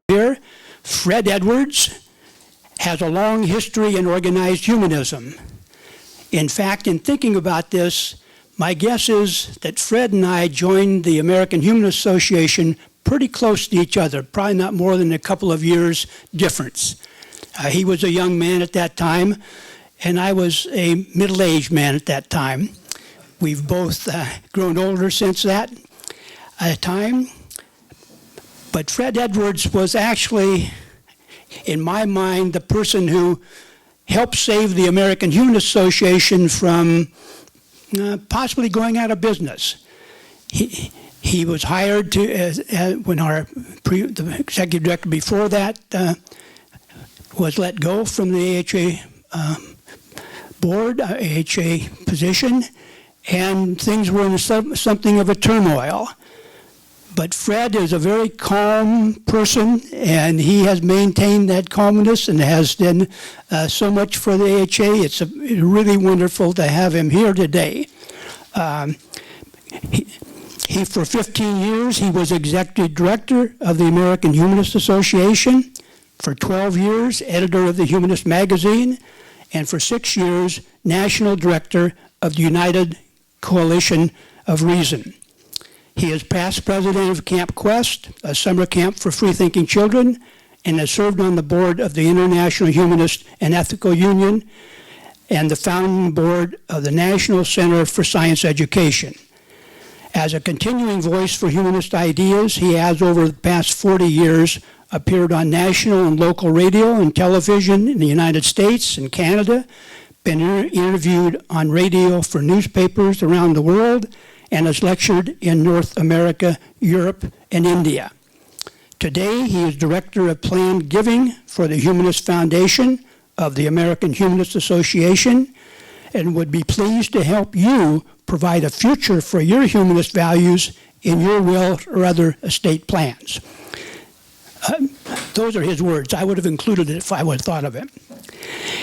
Here, Fred Edwards has a long history in organized humanism. In fact, in thinking about this, my guess is that Fred and I joined the American Humanist Association pretty close to each other, probably not more than a couple of years difference. He was a young man at that time, and I was a middle-aged man at that time. We've both grown older since that time. But Fred Edwards was actually, in my mind, the person who helped save the American Humanist Association from possibly going out of business. He was hired to, when the executive director before that was let go from the AHA board, AHA position, and things were in something of a turmoil. But Fred is a very calm person, and he has maintained that calmness and has done so much for the AHA. It's really wonderful to have him here today. For 15 years, he was executive director of the American Humanist Association. For 12 years, editor of the Humanist magazine. And for 6 years, national director of the United Coalition of Reason. He is past president of Camp Quest, a summer camp for free-thinking children, and has served on the board of the International Humanist and Ethical Union and the founding board of the National Center for Science Education. As a continuing voice for humanist ideas, he has, over the past 40 years, appeared on national and local radio and television in the United States and Canada, been interviewed on radio for newspapers around the world, and has lectured in North America, Europe, and India. Today, he is Director of Planned Giving for the Humanist Foundation of the American Humanist Association, and would be pleased to help you provide a future for your humanist values in your will or other estate plans. Those are his words. I would have included it if I would have thought of it.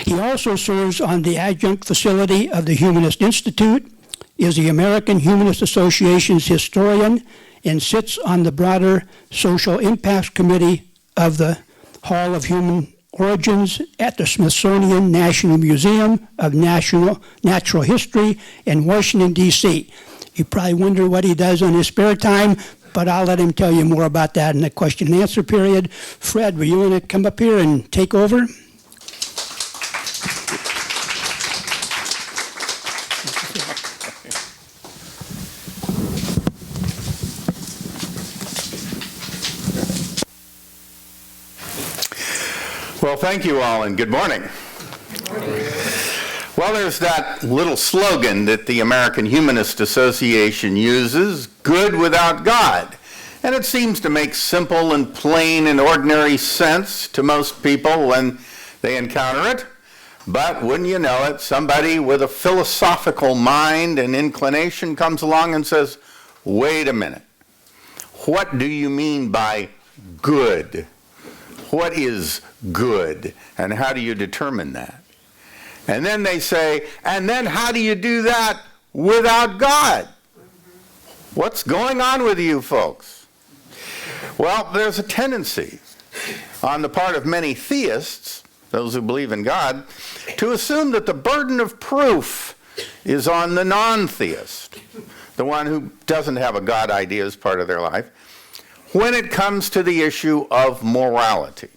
He also serves on the adjunct facility of the Humanist Institute, is the American Humanist Association's historian, and sits on the broader Social Impacts Committee of the Hall of Human Origins at the Smithsonian National Museum of Natural History in Washington, D.C. You probably wonder what he does on his spare time, but I'll let him tell you more about that in the question and answer period. Fred, will you want to come up here and take over? Well, thank you all, and good morning. Well, there's that little slogan that the American Humanist Association uses, good without God. And it seems to make simple and plain and ordinary sense to most people when they encounter it. But wouldn't you know it, somebody with a philosophical mind and inclination comes along and says, wait a minute, what do you mean by good? What is good, and how do you determine that? And then they say, and then how do you do that without God? What's going on with you folks? Well, there's a tendency on the part of many theists, those who believe in God, to assume that the burden of proof is on the non-theist, the one who doesn't have a God idea as part of their life, when it comes to the issue of morality.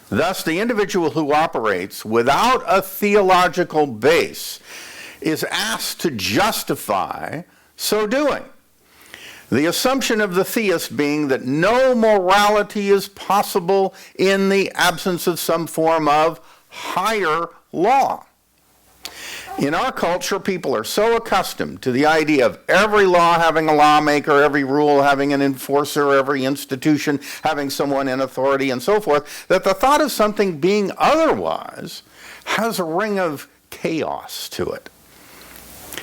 Thus, the individual who operates without a theological base is asked to justify so doing. The assumption of the theist being that no morality is possible in the absence of some form of higher law. In our culture, people are so accustomed to the idea of every law having a lawmaker, every rule having an enforcer, every institution having someone in authority, and so forth, that the thought of something being otherwise has a ring of chaos to it.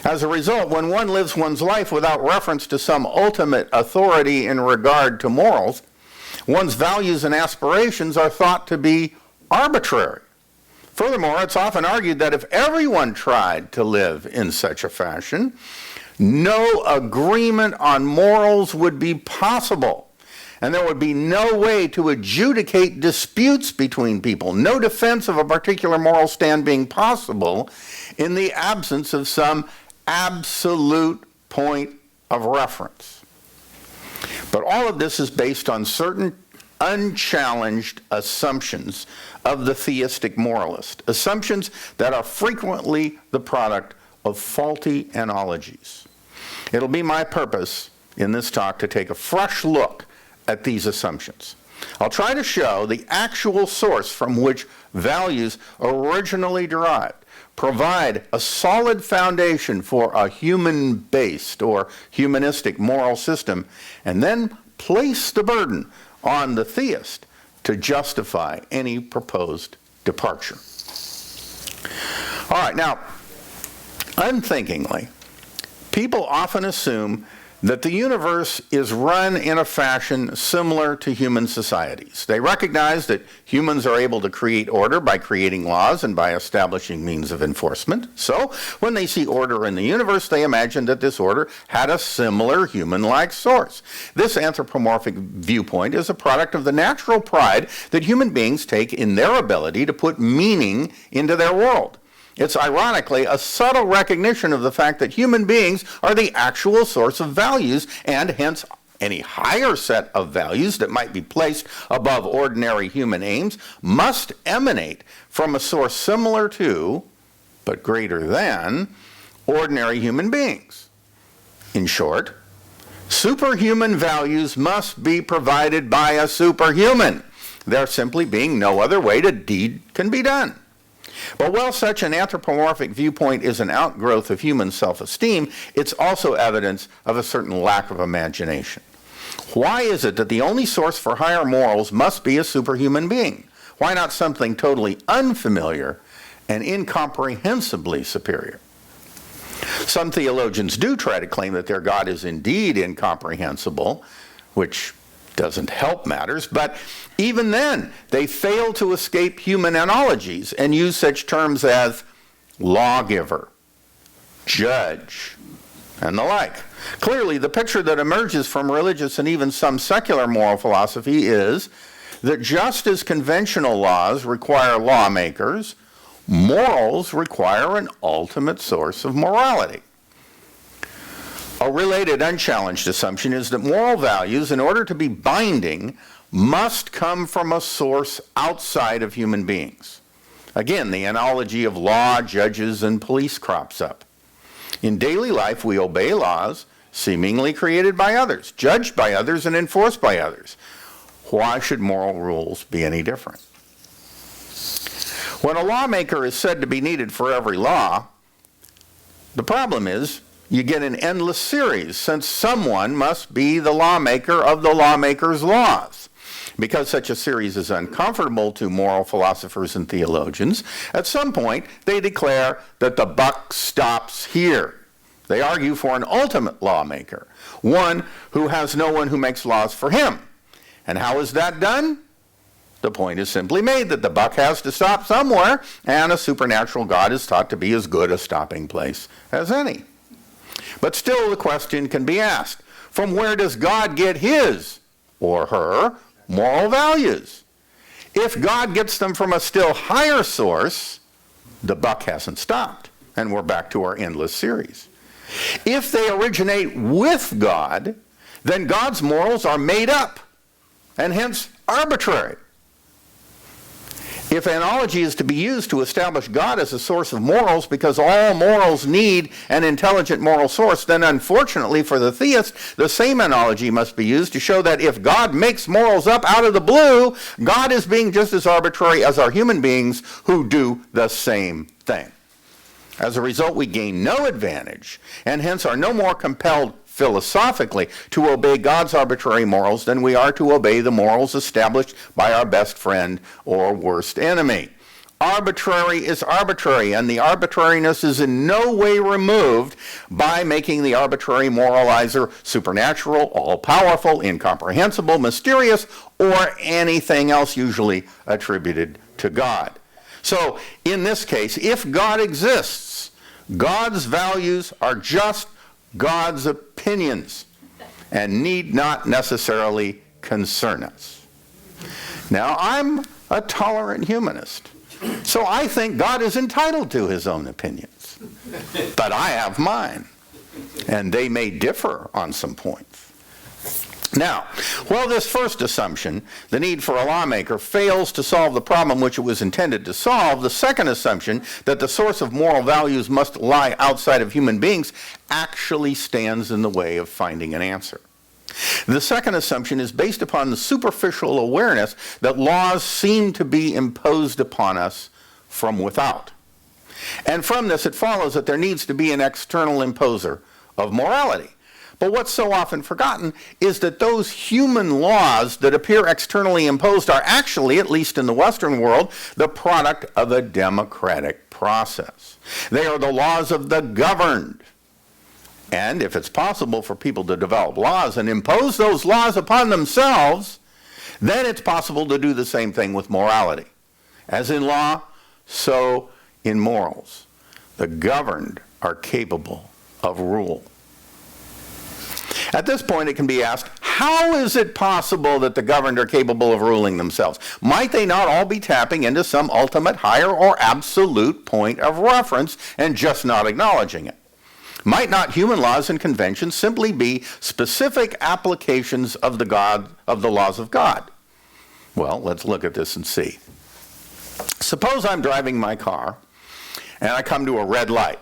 As a result, when one lives one's life without reference to some ultimate authority in regard to morals, one's values and aspirations are thought to be arbitrary. Furthermore, it's often argued that if everyone tried to live in such a fashion, no agreement on morals would be possible, and there would be no way to adjudicate disputes between people, no defense of a particular moral stand being possible in the absence of some absolute point of reference. But all of this is based on certain unchallenged assumptions of the theistic moralist, assumptions that are frequently the product of faulty analogies. It'll be my purpose in this talk to take a fresh look at these assumptions. I'll try to show the actual source from which values originally derived, provide a solid foundation for a human-based or humanistic moral system, and then place the burden on the theist to justify any proposed departure. All right, now, unthinkingly, people often assume that the universe is run in a fashion similar to human societies. They recognize that humans are able to create order by creating laws and by establishing means of enforcement. So, when they see order in the universe, they imagine that this order had a similar human-like source. This anthropomorphic viewpoint is a product of the natural pride that human beings take in their ability to put meaning into their world. It's ironically a subtle recognition of the fact that human beings are the actual source of values, and hence any higher set of values that might be placed above ordinary human aims must emanate from a source similar to, but greater than, ordinary human beings. In short, superhuman values must be provided by a superhuman, there simply being no other way the deed can be done. But while such an anthropomorphic viewpoint is an outgrowth of human self-esteem, it's also evidence of a certain lack of imagination. Why is it that the only source for higher morals must be a superhuman being? Why not something totally unfamiliar and incomprehensibly superior? Some theologians do try to claim that their God is indeed incomprehensible, which doesn't help matters, but even then, they fail to escape human analogies and use such terms as lawgiver, judge, and the like. Clearly, the picture that emerges from religious and even some secular moral philosophy is that just as conventional laws require lawmakers, morals require an ultimate source of morality. A related unchallenged assumption is that moral values, in order to be binding, must come from a source outside of human beings. Again, the analogy of law, judges, and police crops up. In daily life, we obey laws seemingly created by others, judged by others, and enforced by others. Why should moral rules be any different? When a lawmaker is said to be needed for every law, the problem is you get an endless series, since someone must be the lawmaker of the lawmaker's laws. Because such a series is uncomfortable to moral philosophers and theologians, at some point they declare that the buck stops here. They argue for an ultimate lawmaker, one who has no one who makes laws for him. And how is that done? The point is simply made that the buck has to stop somewhere, and a supernatural God is thought to be as good a stopping place as any. But still the question can be asked, from where does God get his or her moral values? If God gets them from a still higher source, the buck hasn't stopped, and we're back to our endless series. If they originate with God, then God's morals are made up, and hence arbitrary. If analogy is to be used to establish God as a source of morals because all morals need an intelligent moral source, then unfortunately for the theist, the same analogy must be used to show that if God makes morals up out of the blue, God is being just as arbitrary as our human beings who do the same thing. As a result, we gain no advantage and hence are no more compelled philosophically to obey God's arbitrary morals than we are to obey the morals established by our best friend or worst enemy. Arbitrary is arbitrary, and the arbitrariness is in no way removed by making the arbitrary moralizer supernatural, all-powerful, incomprehensible, mysterious, or anything else usually attributed to God. So, in this case, if God exists, God's values are just God's opinions and need not necessarily concern us. Now, I'm a tolerant humanist, so I think God is entitled to his own opinions. But I have mine, and they may differ on some points. Now, while this first assumption, the need for a lawmaker, fails to solve the problem which it was intended to solve, the second assumption, that the source of moral values must lie outside of human beings, actually stands in the way of finding an answer. The second assumption is based upon the superficial awareness that laws seem to be imposed upon us from without. And from this it follows that there needs to be an external imposer of morality. But what's so often forgotten is that those human laws that appear externally imposed are actually, at least in the Western world, the product of a democratic process. They are the laws of the governed. And if it's possible for people to develop laws and impose those laws upon themselves, then it's possible to do the same thing with morality. As in law, so in morals. The governed are capable of rule. At this point, it can be asked, how is it possible that the governed are capable of ruling themselves? Might they not all be tapping into some ultimate higher or absolute point of reference and just not acknowledging it? Might not human laws and conventions simply be specific applications of the laws of God? Well, let's look at this and see. Suppose I'm driving my car and I come to a red light.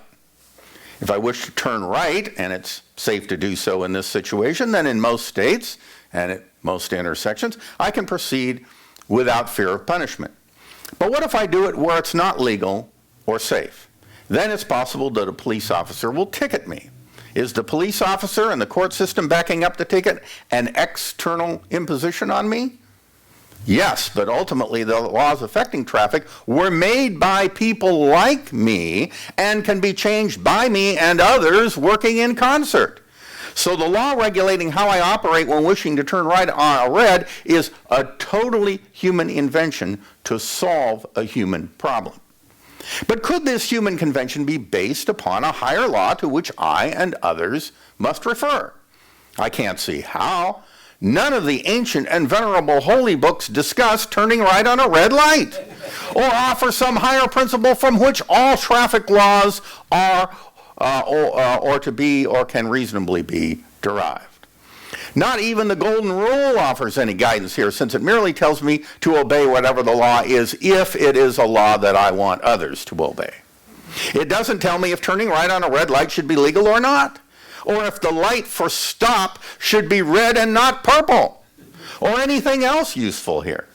If I wish to turn right, and it's safe to do so in this situation, then in most states and at most intersections, I can proceed without fear of punishment. But what if I do it where it's not legal or safe? Then it's possible that a police officer will ticket me. Is the police officer and the court system backing up the ticket an external imposition on me? Yes, but ultimately the laws affecting traffic were made by people like me and can be changed by me and others working in concert. So the law regulating how I operate when wishing to turn right on a red is a totally human invention to solve a human problem. But could this human convention be based upon a higher law to which I and others must refer? I can't see how. None of the ancient and venerable holy books discuss turning right on a red light, or offer some higher principle from which all traffic laws are or to be or can reasonably be derived. Not even the Golden Rule offers any guidance here, since it merely tells me to obey whatever the law is if it is a law that I want others to obey. It doesn't tell me if turning right on a red light should be legal or not, or if the light for stop should be red and not purple, or anything else useful here.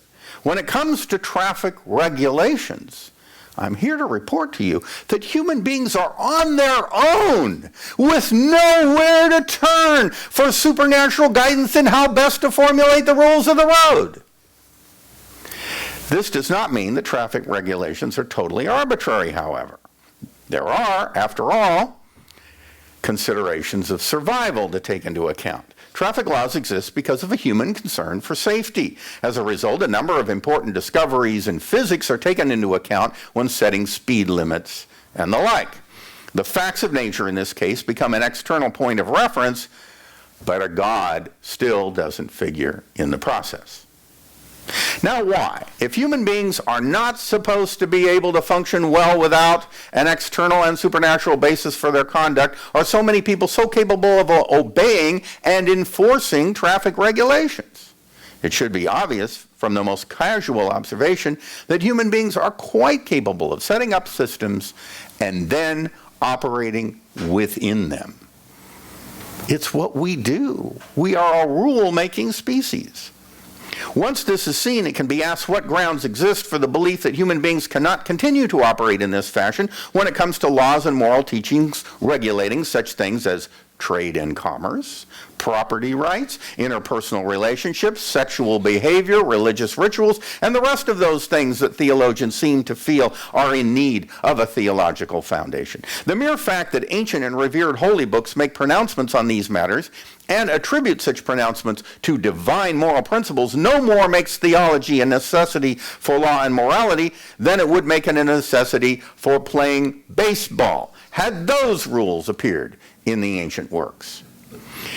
When it comes to traffic regulations, I'm here to report to you that human beings are on their own, with nowhere to turn for supernatural guidance in how best to formulate the rules of the road. This does not mean that traffic regulations are totally arbitrary, however. There are, after all, considerations of survival to take into account. Traffic laws exist because of a human concern for safety. As a result, a number of important discoveries in physics are taken into account when setting speed limits and the like. The facts of nature in this case become an external point of reference, but a God still doesn't figure in the process. Now why? If human beings are not supposed to be able to function well without an external and supernatural basis for their conduct, are so many people so capable of obeying and enforcing traffic regulations? It should be obvious from the most casual observation that human beings are quite capable of setting up systems and then operating within them. It's what we do. We are a rule-making species. Once this is seen, it can be asked what grounds exist for the belief that human beings cannot continue to operate in this fashion when it comes to laws and moral teachings regulating such things as trade and commerce, property rights, interpersonal relationships, sexual behavior, religious rituals, and the rest of those things that theologians seem to feel are in need of a theological foundation. The mere fact that ancient and revered holy books make pronouncements on these matters and attribute such pronouncements to divine moral principles no more makes theology a necessity for law and morality than it would make it a necessity for playing baseball, had those rules appeared in the ancient works.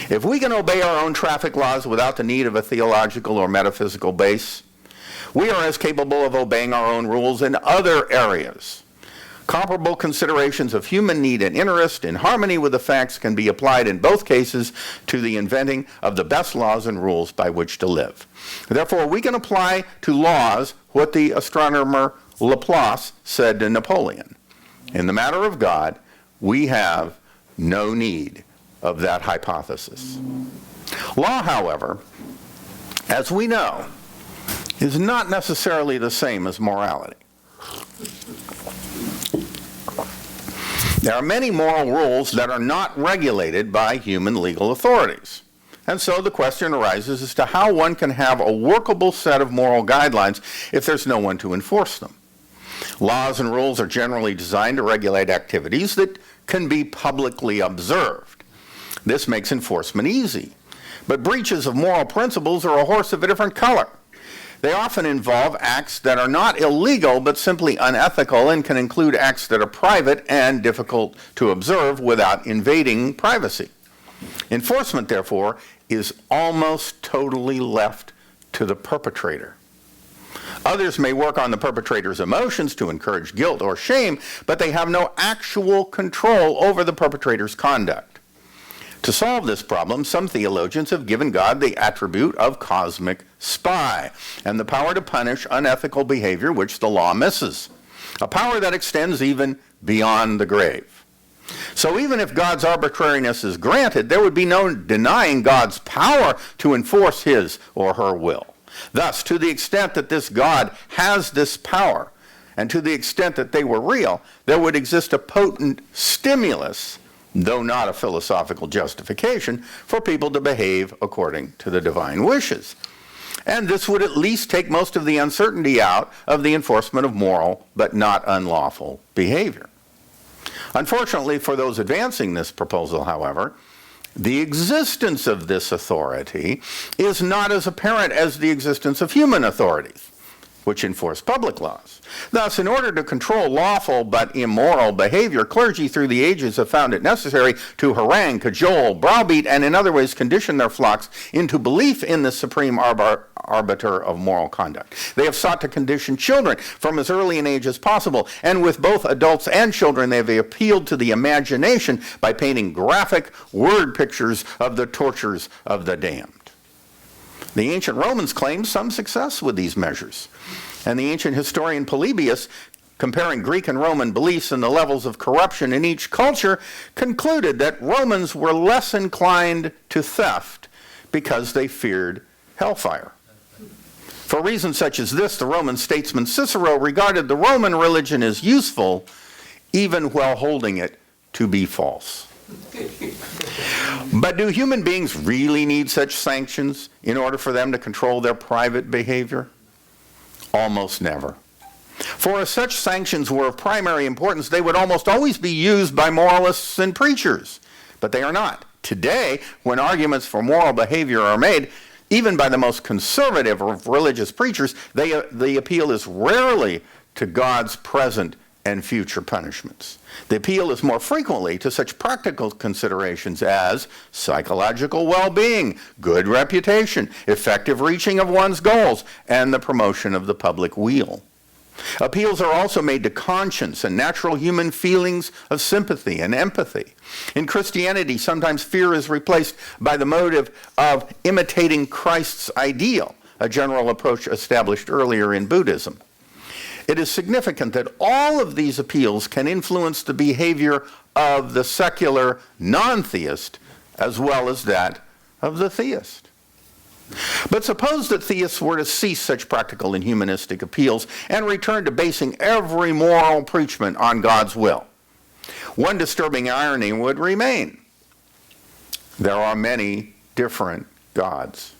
If we can obey our own traffic laws without the need of a theological or metaphysical base, we are as capable of obeying our own rules in other areas. Comparable considerations of human need and interest in harmony with the facts can be applied in both cases to the inventing of the best laws and rules by which to live. Therefore, we can apply to laws what the astronomer Laplace said to Napoleon. In the matter of God, we have no need of that hypothesis. Law, however, as we know, is not necessarily the same as morality. There are many moral rules that are not regulated by human legal authorities. And so the question arises as to how one can have a workable set of moral guidelines if there's no one to enforce them. Laws and rules are generally designed to regulate activities that can be publicly observed. This makes enforcement easy. But breaches of moral principles are a horse of a different color. They often involve acts that are not illegal but simply unethical and can include acts that are private and difficult to observe without invading privacy. Enforcement, therefore, is almost totally left to the perpetrator. Others may work on the perpetrator's emotions to encourage guilt or shame, but they have no actual control over the perpetrator's conduct. To solve this problem, some theologians have given God the attribute of cosmic spy and the power to punish unethical behavior which the law misses, a power that extends even beyond the grave. So even if God's arbitrariness is granted, there would be no denying God's power to enforce his or her will. Thus, to the extent that this God has this power, and to the extent that they were real, there would exist a potent stimulus, though not a philosophical justification, for people to behave according to the divine wishes. And this would at least take most of the uncertainty out of the enforcement of moral but not unlawful behavior. Unfortunately for those advancing this proposal, however, the existence of this authority is not as apparent as the existence of human authorities, which enforce public laws. Thus, in order to control lawful but immoral behavior, clergy through the ages have found it necessary to harangue, cajole, browbeat, and in other ways condition their flocks into belief in the supreme arbiter of moral conduct. They have sought to condition children from as early an age as possible, and with both adults and children, they have appealed to the imagination by painting graphic word pictures of the tortures of the damned. The ancient Romans claimed some success with these measures. And the ancient historian Polybius, comparing Greek and Roman beliefs and the levels of corruption in each culture, concluded that Romans were less inclined to theft because they feared hellfire. For reasons such as this, the Roman statesman Cicero regarded the Roman religion as useful, even while holding it to be false. But do human beings really need such sanctions in order for them to control their private behavior? Almost never. For if such sanctions were of primary importance, they would almost always be used by moralists and preachers. But they are not. Today, when arguments for moral behavior are made, even by the most conservative of religious preachers, the appeal is rarely to God's present and future punishments. The appeal is more frequently to such practical considerations as psychological well-being, good reputation, effective reaching of one's goals, and the promotion of the public weal. Appeals are also made to conscience and natural human feelings of sympathy and empathy. In Christianity, sometimes fear is replaced by the motive of imitating Christ's ideal, a general approach established earlier in Buddhism. It is significant that all of these appeals can influence the behavior of the secular non-theist as well as that of the theist. But suppose that theists were to cease such practical and humanistic appeals and return to basing every moral preachment on God's will. One disturbing irony would remain. There are many different gods.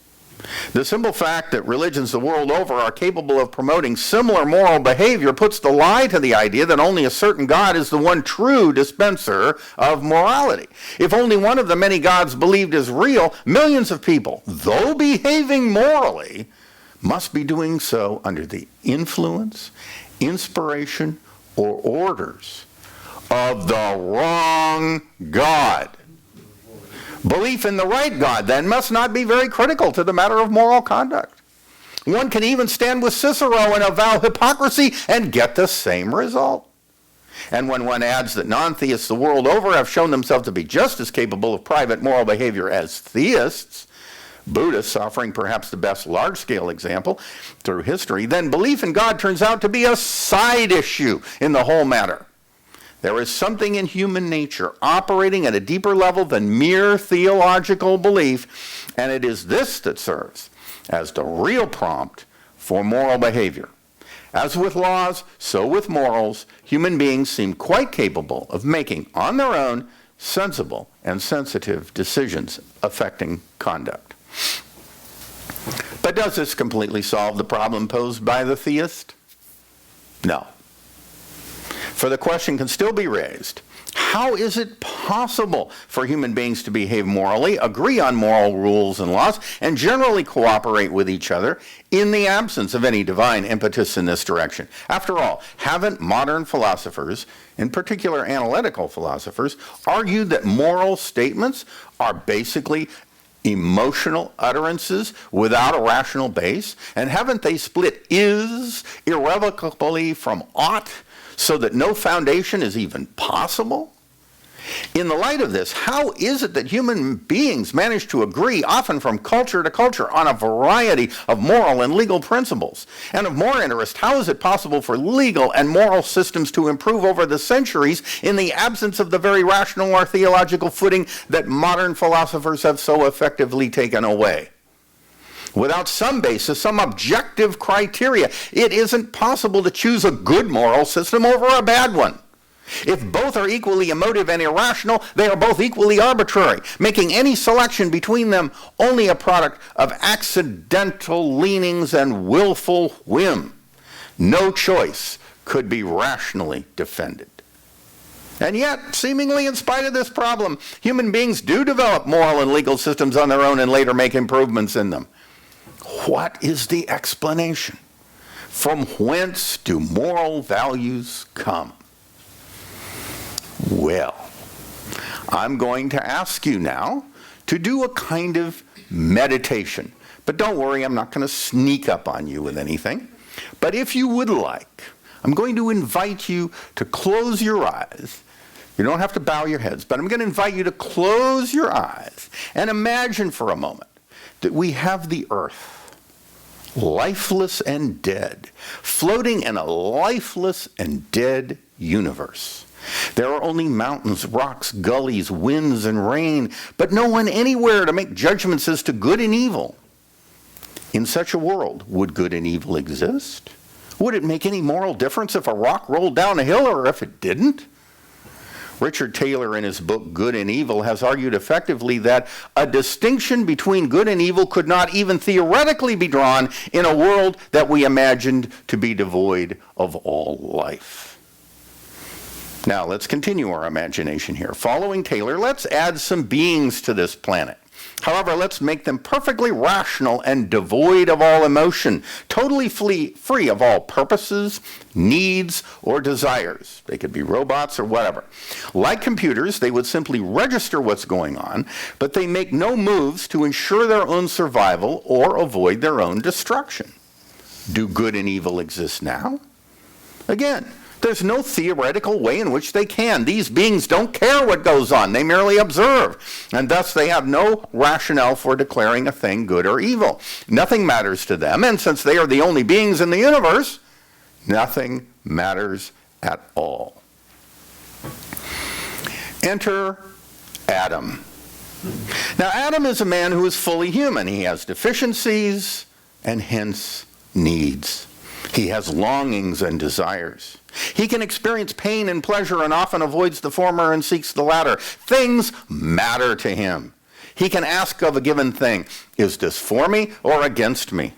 The simple fact that religions the world over are capable of promoting similar moral behavior puts the lie to the idea that only a certain God is the one true dispenser of morality. If only one of the many gods believed is real, millions of people, though behaving morally, must be doing so under the influence, inspiration, or orders of the wrong God. Belief in the right God, then, must not be very critical to the matter of moral conduct. One can even stand with Cicero and avow hypocrisy and get the same result. And when one adds that non-theists the world over have shown themselves to be just as capable of private moral behavior as theists, Buddhists offering perhaps the best large-scale example through history, then belief in God turns out to be a side issue in the whole matter. There is something in human nature operating at a deeper level than mere theological belief, and it is this that serves as the real prompt for moral behavior. As with laws, so with morals, human beings seem quite capable of making, on their own, sensible and sensitive decisions affecting conduct. But does this completely solve the problem posed by the theist? No. For the question can still be raised, how is it possible for human beings to behave morally, agree on moral rules and laws, and generally cooperate with each other in the absence of any divine impetus in this direction? After all, haven't modern philosophers, in particular analytical philosophers, argued that moral statements are basically emotional utterances without a rational base? And haven't they split is irrevocably from ought, so that no foundation is even possible? In the light of this, how is it that human beings manage to agree, often from culture to culture, on a variety of moral and legal principles? And of more interest, how is it possible for legal and moral systems to improve over the centuries in the absence of the very rational or theological footing that modern philosophers have so effectively taken away? Without some basis, some objective criteria, it isn't possible to choose a good moral system over a bad one. If both are equally emotive and irrational, they are both equally arbitrary, making any selection between them only a product of accidental leanings and willful whim. No choice could be rationally defended. And yet, seemingly in spite of this problem, human beings do develop moral and legal systems on their own and later make improvements in them. What is the explanation? From whence do moral values come? Well, I'm going to ask you now to do a kind of meditation. But don't worry, I'm not going to sneak up on you with anything. But if you would like, I'm going to invite you to close your eyes. You don't have to bow your heads, but I'm going to invite you to close your eyes and imagine for a moment that we have the earth, lifeless and dead, floating in a lifeless and dead universe. There are only mountains, rocks, gullies, winds, and rain, but no one anywhere to make judgments as to good and evil. In such a world, would good and evil exist? Would it make any moral difference if a rock rolled down a hill or if it didn't? Richard Taylor, in his book Good and Evil, has argued effectively that a distinction between good and evil could not even theoretically be drawn in a world that we imagined to be devoid of all life. Now, let's continue our imagination here. Following Taylor, let's add some beings to this planet. However, let's make them perfectly rational and devoid of all emotion, totally free of all purposes, needs, or desires. They could be robots or whatever. Like computers, they would simply register what's going on, but they make no moves to ensure their own survival or avoid their own destruction. Do good and evil exist now? Again, there's no theoretical way in which they can. These beings don't care what goes on. They merely observe. And thus they have no rationale for declaring a thing good or evil. Nothing matters to them. And since they are the only beings in the universe, nothing matters at all. Enter Adam. Now, Adam is a man who is fully human. He has deficiencies and hence needs. He has longings and desires. He can experience pain and pleasure and often avoids the former and seeks the latter. Things matter to him. He can ask of a given thing, is this for me or against me?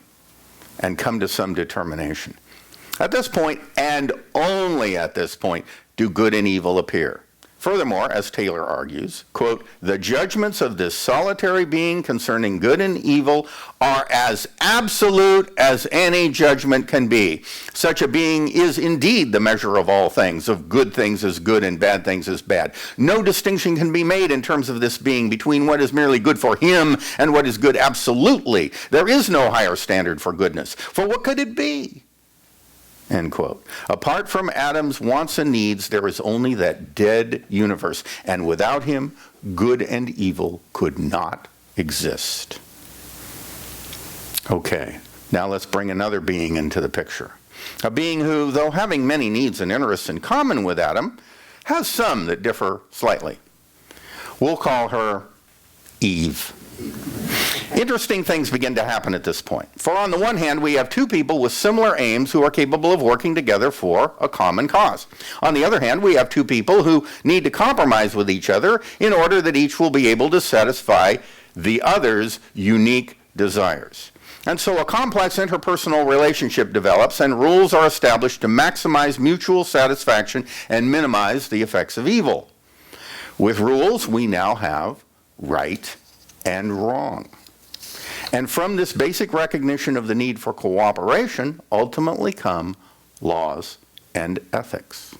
And come to some determination. At this point, and only at this point, do good and evil appear. Furthermore, as Taylor argues, quote, the judgments of this solitary being concerning good and evil are as absolute as any judgment can be. Such a being is indeed the measure of all things, of good things as good and bad things as bad. No distinction can be made in terms of this being between what is merely good for him and what is good absolutely. There is no higher standard for goodness. For what could it be? End quote. Apart from Adam's wants and needs, there is only that dead universe, and without him, good and evil could not exist. Okay, now let's bring another being into the picture. A being who, though having many needs and interests in common with Adam, has some that differ slightly. We'll call her Eve. Interesting things begin to happen at this point. For on the one hand, we have two people with similar aims who are capable of working together for a common cause. On the other hand, we have two people who need to compromise with each other in order that each will be able to satisfy the other's unique desires. And so a complex interpersonal relationship develops, and rules are established to maximize mutual satisfaction and minimize the effects of evil. With rules, we now have right and wrong. And from this basic recognition of the need for cooperation, ultimately come laws and ethics.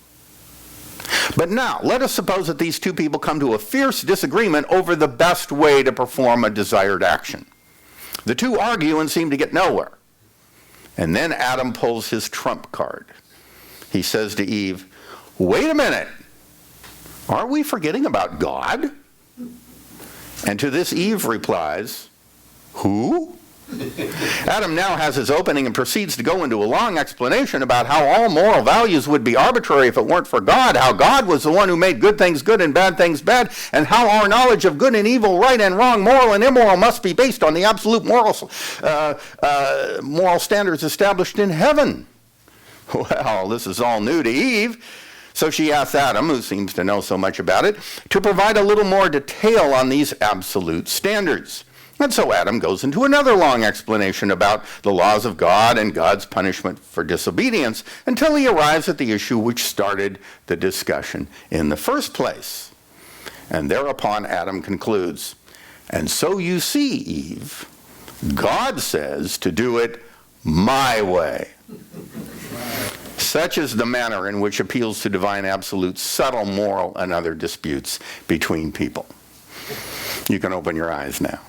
But now, let us suppose that these two people come to a fierce disagreement over the best way to perform a desired action. The two argue and seem to get nowhere. And then Adam pulls his trump card. He says to Eve, wait a minute, are we forgetting about God? And to this Eve replies, who? Adam now has his opening and proceeds to go into a long explanation about how all moral values would be arbitrary if it weren't for God, how God was the one who made good things good and bad things bad, and how our knowledge of good and evil, right and wrong, moral and immoral must be based on the absolute moral standards established in heaven. Well, this is all new to Eve. So she asks Adam, who seems to know so much about it, to provide a little more detail on these absolute standards. And so Adam goes into another long explanation about the laws of God and God's punishment for disobedience until he arrives at the issue which started the discussion in the first place. And thereupon Adam concludes, and so you see, Eve, God says to do it my way. Such is the manner in which appeals to divine absolutes settle moral and other disputes between people. You can open your eyes now.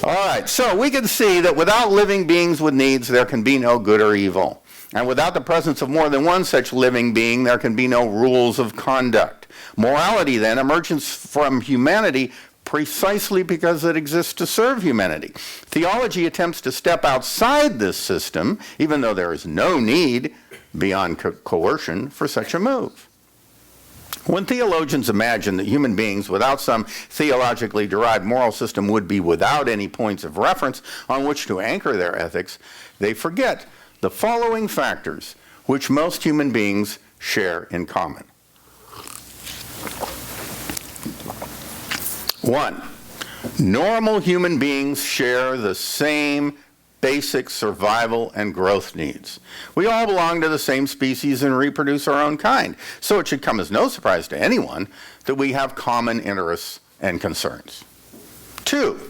All right, so we can see that without living beings with needs, there can be no good or evil. And without the presence of more than one such living being, there can be no rules of conduct. Morality, then, emerges from humanity precisely because it exists to serve humanity. Theology attempts to step outside this system, even though there is no need beyond coercion for such a move. When theologians imagine that human beings without some theologically derived moral system would be without any points of reference on which to anchor their ethics, they forget the following factors which most human beings share in common. 1, normal human beings share the same basic survival and growth needs. We all belong to the same species and reproduce our own kind, so it should come as no surprise to anyone that we have common interests and concerns. 2,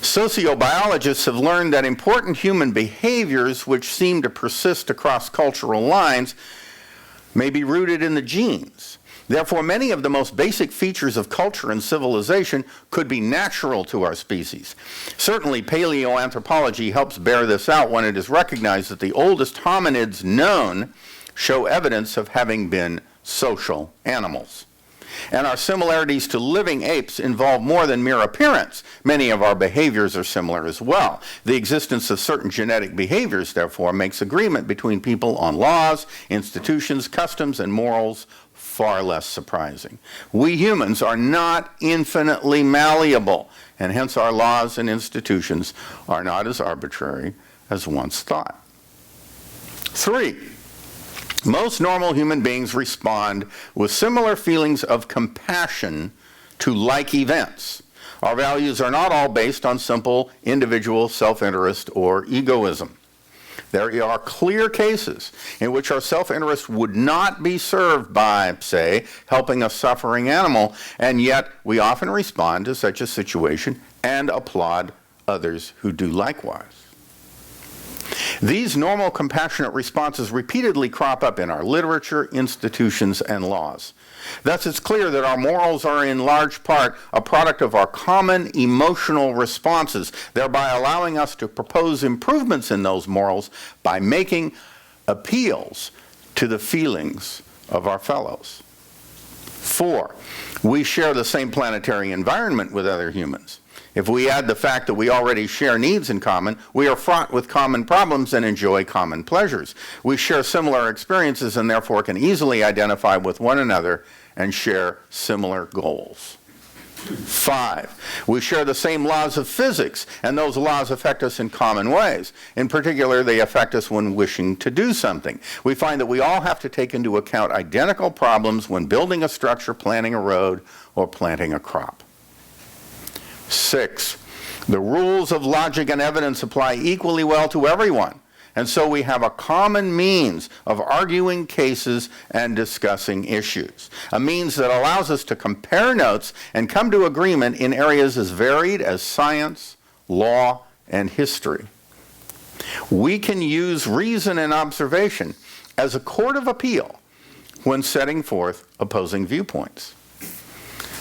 sociobiologists have learned that important human behaviors which seem to persist across cultural lines may be rooted in the genes. Therefore, many of the most basic features of culture and civilization could be natural to our species. Certainly, paleoanthropology helps bear this out when it is recognized that the oldest hominids known show evidence of having been social animals. And our similarities to living apes involve more than mere appearance. Many of our behaviors are similar as well. The existence of certain genetic behaviors, therefore, makes agreement between people on laws, institutions, customs, and morals far less surprising. We humans are not infinitely malleable, and hence our laws and institutions are not as arbitrary as once thought. 3, most normal human beings respond with similar feelings of compassion to like events. Our values are not all based on simple individual self-interest or egoism. There are clear cases in which our self-interest would not be served by, say, helping a suffering animal, and yet we often respond to such a situation and applaud others who do likewise. These normal compassionate responses repeatedly crop up in our literature, institutions, and laws. Thus, it's clear that our morals are in large part a product of our common emotional responses, thereby allowing us to propose improvements in those morals by making appeals to the feelings of our fellows. 4, we share the same planetary environment with other humans. If we add the fact that we already share needs in common, we are fraught with common problems and enjoy common pleasures. We share similar experiences and therefore can easily identify with one another and share similar goals. 5, we share the same laws of physics, and those laws affect us in common ways. In particular, they affect us when wishing to do something. We find that we all have to take into account identical problems when building a structure, planning a road, or planting a crop. 6, the rules of logic and evidence apply equally well to everyone, and so we have a common means of arguing cases and discussing issues, a means that allows us to compare notes and come to agreement in areas as varied as science, law, and history. We can use reason and observation as a court of appeal when setting forth opposing viewpoints.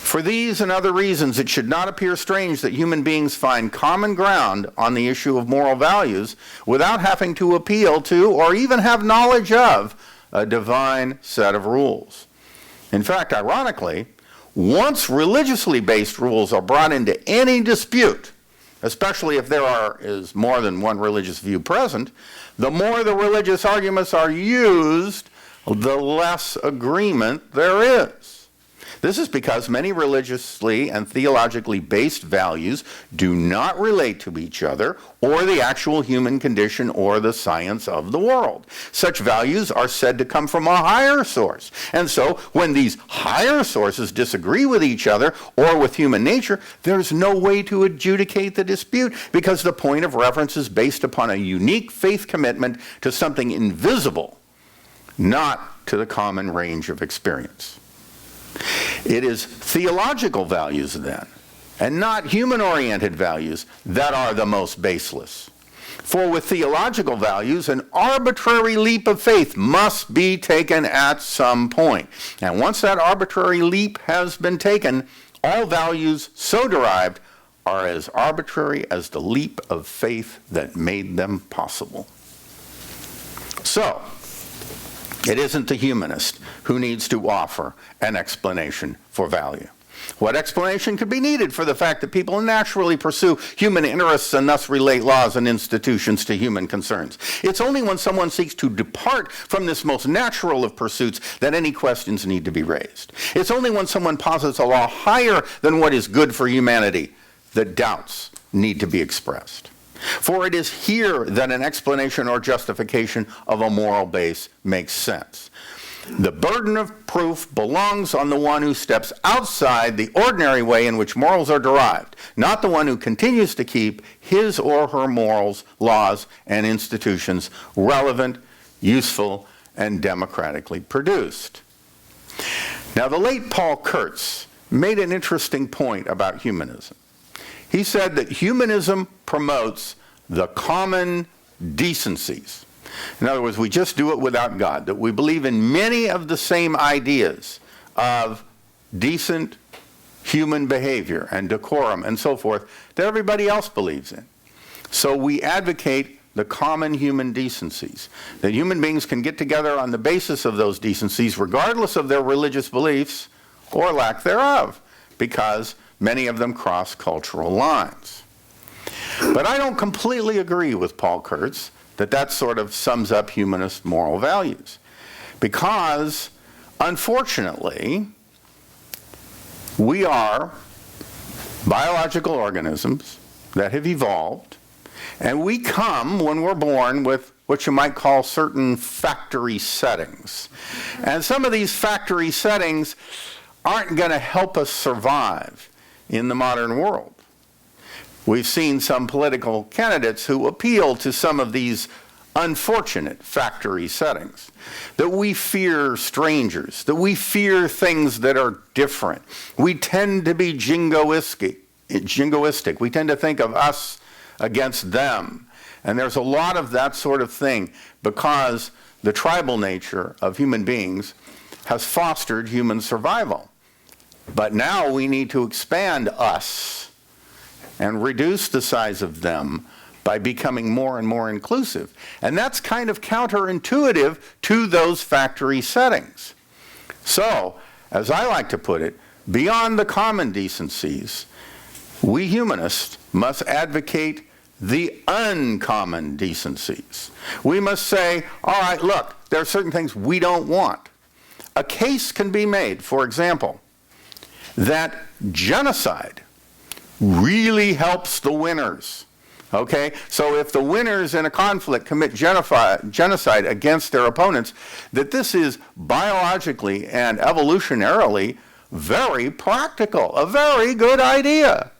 For these and other reasons, it should not appear strange that human beings find common ground on the issue of moral values without having to appeal to or even have knowledge of a divine set of rules. In fact, ironically, once religiously based rules are brought into any dispute, especially if there is more than one religious view present, the more the religious arguments are used, the less agreement there is. This is because many religiously and theologically based values do not relate to each other or the actual human condition or the science of the world. Such values are said to come from a higher source. And so when these higher sources disagree with each other or with human nature, there's no way to adjudicate the dispute because the point of reference is based upon a unique faith commitment to something invisible, not to the common range of experience. It is theological values then, and not human-oriented values, that are the most baseless. For with theological values, an arbitrary leap of faith must be taken at some point. And once that arbitrary leap has been taken, all values so derived are as arbitrary as the leap of faith that made them possible. So, it isn't the humanist who needs to offer an explanation for value. What explanation could be needed for the fact that people naturally pursue human interests and thus relate laws and institutions to human concerns? It's only when someone seeks to depart from this most natural of pursuits that any questions need to be raised. It's only when someone posits a law higher than what is good for humanity that doubts need to be expressed. For it is here that an explanation or justification of a moral base makes sense. The burden of proof belongs on the one who steps outside the ordinary way in which morals are derived, not the one who continues to keep his or her morals, laws, and institutions relevant, useful, and democratically produced. Now, the late Paul Kurtz made an interesting point about humanism. He said that humanism promotes the common decencies. In other words, we just do it without God, that we believe in many of the same ideas of decent human behavior and decorum and so forth that everybody else believes in. So we advocate the common human decencies, that human beings can get together on the basis of those decencies regardless of their religious beliefs or lack thereof, because many of them cross cultural lines. But I don't completely agree with Paul Kurtz that sort of sums up humanist moral values. Because, unfortunately, we are biological organisms that have evolved, and we come, when we're born, with what you might call certain factory settings. And some of these factory settings aren't going to help us survive in the modern world. We've seen some political candidates who appeal to some of these unfortunate factory settings, that we fear strangers, that we fear things that are different. We tend to be jingoistic. We tend to think of us against them. And there's a lot of that sort of thing because the tribal nature of human beings has fostered human survival. But now we need to expand us and reduce the size of them by becoming more and more inclusive. And that's kind of counterintuitive to those factory settings. So, as I like to put it, beyond the common decencies, we humanists must advocate the uncommon decencies. We must say, all right, look, there are certain things we don't want. A case can be made, for example, that genocide really helps the winners. Okay? So if the winners in a conflict commit genocide against their opponents, that this is biologically and evolutionarily very practical, a very good idea.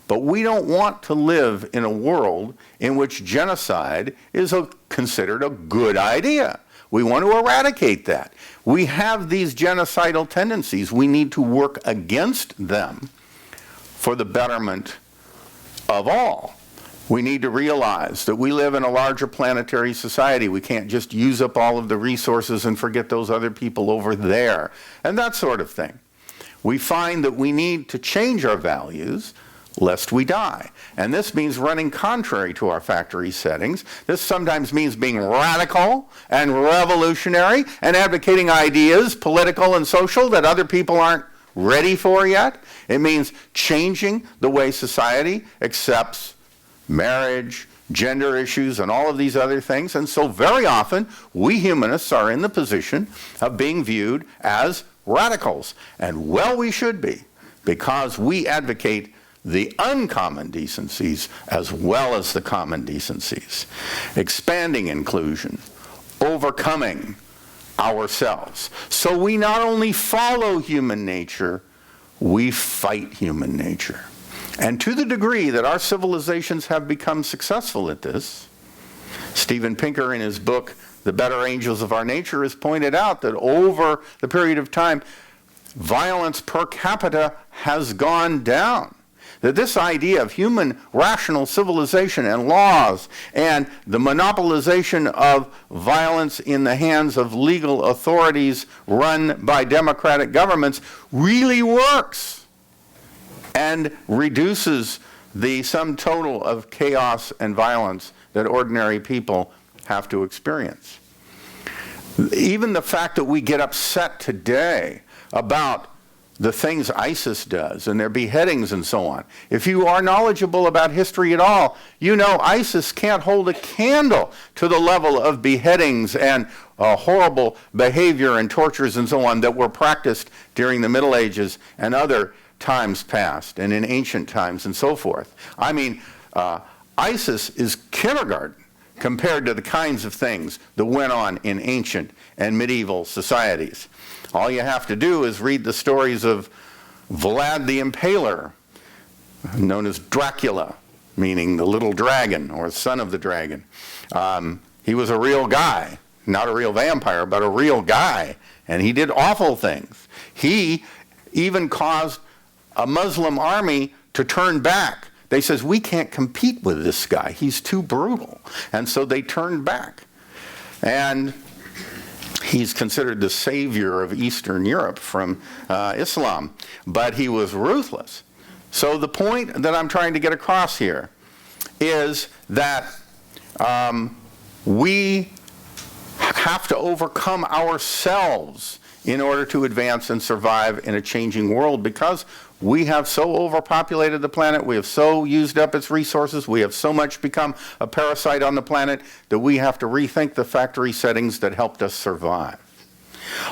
But we don't want to live in a world in which genocide is considered a good idea. We want to eradicate that. We have these genocidal tendencies. We need to work against them for the betterment of all. We need to realize that we live in a larger planetary society. We can't just use up all of the resources and forget those other people over there, and that sort of thing. We find that we need to change our values lest we die. And this means running contrary to our factory settings. This sometimes means being radical and revolutionary and advocating ideas, political and social, that other people aren't ready for yet. It means changing the way society accepts marriage, gender issues, and all of these other things. And so very often, we humanists are in the position of being viewed as radicals. And well, we should be, because we advocate the uncommon decencies as well as the common decencies. Expanding inclusion, overcoming ourselves. So we not only follow human nature, we fight human nature. And to the degree that our civilizations have become successful at this, Steven Pinker in his book, The Better Angels of Our Nature, has pointed out that over the period of time, violence per capita has gone down. That this idea of human rational civilization and laws and the monopolization of violence in the hands of legal authorities run by democratic governments really works and reduces the sum total of chaos and violence that ordinary people have to experience. Even the fact that we get upset today about the things ISIS does and their beheadings and so on. If you are knowledgeable about history at all, you know ISIS can't hold a candle to the level of beheadings and horrible behavior and tortures and so on that were practiced during the Middle Ages and other times past and in ancient times and so forth. I mean, ISIS is kindergarten compared to the kinds of things that went on in ancient and medieval societies. All you have to do is read the stories of Vlad the Impaler, known as Dracula, meaning the little dragon or son of the dragon. He was a real guy, not a real vampire, but a real guy, and he did awful things. He even caused a Muslim army to turn back. They says, we can't compete with this guy. He's too brutal. And so they turned back. And he's considered the savior of Eastern Europe from Islam. But he was ruthless. So the point that I'm trying to get across here is that we have to overcome ourselves in order to advance and survive in a changing world, because we have so overpopulated the planet, we have so used up its resources, we have so much become a parasite on the planet that we have to rethink the factory settings that helped us survive.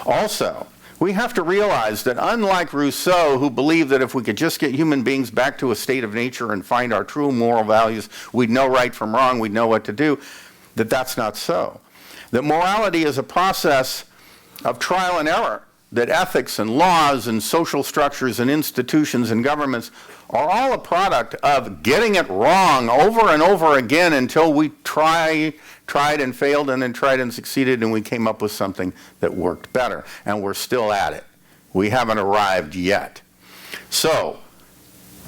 Also, we have to realize that unlike Rousseau, who believed that if we could just get human beings back to a state of nature and find our true moral values, we'd know right from wrong, we'd know what to do, that that's not so. That morality is a process of trial and error. that ethics and laws and social structures and institutions and governments are all a product of getting it wrong over and over again until we tried and failed and then tried and succeeded and we came up with something that worked better. And we're still at it. We haven't arrived yet. So,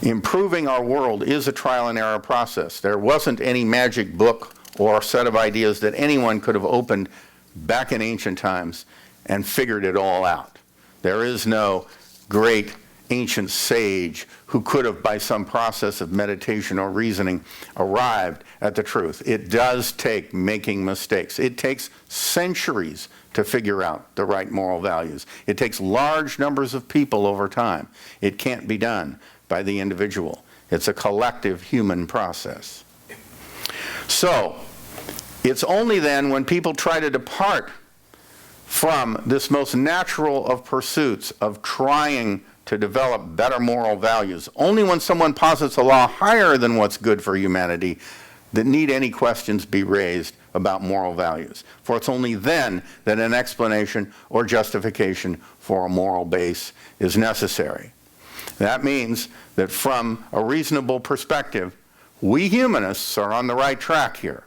improving our world is a trial and error process. There wasn't any magic book or set of ideas that anyone could have opened back in ancient times and figured it all out. There is no great ancient sage who could have, by some process of meditation or reasoning, arrived at the truth. It does take making mistakes. It takes centuries to figure out the right moral values. It takes large numbers of people over time. It can't be done by the individual. It's a collective human process. So, it's only then when people try to depart from this most natural of pursuits of trying to develop better moral values, only when someone posits a law higher than what's good for humanity, that need any questions be raised about moral values. For it's only then that an explanation or justification for a moral base is necessary. That means that from a reasonable perspective, we humanists are on the right track here.